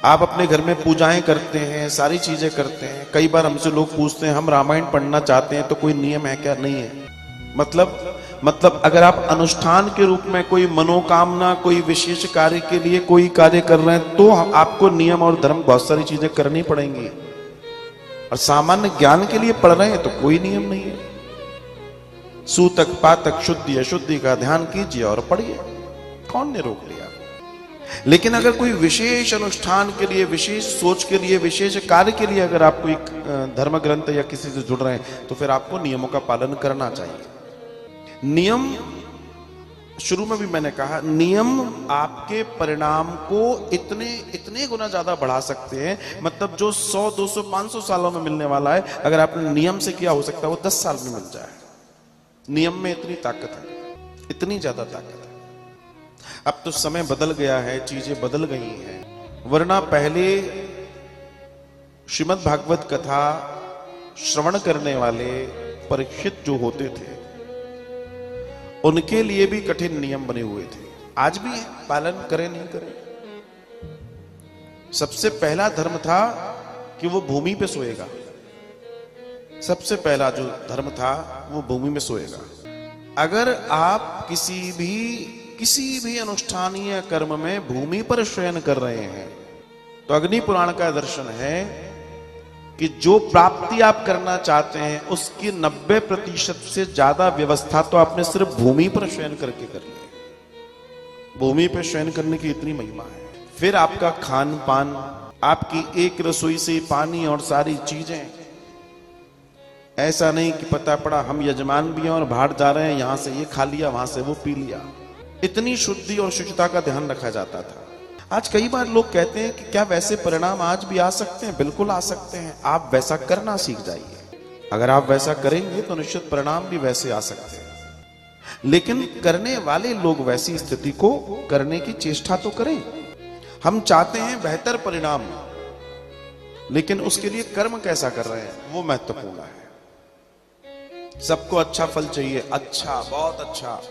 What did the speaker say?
आप अपने घर में पूजाएं करते हैं, सारी चीजें करते हैं। कई बार हमसे लोग पूछते हैं हम रामायण पढ़ना चाहते हैं तो कोई नियम है क्या? नहीं है। मतलब अगर आप अनुष्ठान के रूप में कोई मनोकामना, कोई विशेष कार्य के लिए कोई कार्य कर रहे हैं तो आपको नियम और धर्म बहुत सारी चीजें करनी पड़ेंगी। और सामान्य ज्ञान के लिए पढ़ रहे हैं तो कोई नियम नहीं है। सूतक पातक शुद्धि अशुद्धि का ध्यान कीजिए और पढ़िए, कौन ने रोक लिया? लेकिन अगर कोई विशेष अनुष्ठान के लिए, विशेष सोच के लिए, विशेष कार्य के लिए अगर आप कोई धर्म ग्रंथ या किसी से जुड़ रहे हैं तो फिर आपको नियमों का पालन करना चाहिए। नियम, शुरू में भी मैंने कहा, नियम आपके परिणाम को इतने गुना ज्यादा बढ़ा सकते हैं। मतलब जो 100, 200, 500 सालों में मिलने वाला है, अगर आपने नियम से किया, हो सकता है वो 10 साल में मिल जाए। नियम में इतनी ताकत है, इतनी ज्यादा ताकत है। अब तो समय बदल गया है, चीजें बदल गई हैं। वरना पहले श्रीमद् भागवत कथा श्रवण करने वाले परीक्षित जो होते थे, उनके लिए भी कठिन नियम बने हुए थे। आज भी है, पालन करें नहीं करें। सबसे पहला धर्म था कि वो भूमि पे सोएगा। सबसे पहला जो धर्म था वो भूमि में सोएगा। अगर आप किसी भी अनुष्ठानीय कर्म में भूमि पर शयन कर रहे हैं तो अग्नि पुराण का दर्शन है कि जो प्राप्ति आप करना चाहते हैं उसकी 90% से ज्यादा व्यवस्था तो आपने सिर्फ भूमि पर शयन करके कर ली। भूमि पर शयन करने की इतनी महिमा है। फिर आपका खान पान, आपकी एक रसोई से पानी और सारी चीजें। ऐसा नहीं कि पता पड़ा हम यजमान भी हैं और बाहर जा रहे हैं, यहां से ये खा लिया, वहां से वो पी लिया। इतनी शुद्धि और शुचिता का ध्यान रखा जाता था। आज कई बार लोग कहते हैं कि क्या वैसे परिणाम आज भी आ सकते हैं? बिल्कुल आ सकते हैं। आप वैसा करना सीख जाइए। अगर आप वैसा करेंगे तो निश्चित परिणाम भी वैसे आ सकते हैं। लेकिन करने वाले लोग वैसी स्थिति को करने की चेष्टा तो करें। हम चाहते हैं बेहतर परिणाम, लेकिन उसके लिए कर्म कैसा कर रहे हैं वो महत्वपूर्ण है। सबको अच्छा फल चाहिए, अच्छा, बहुत अच्छा,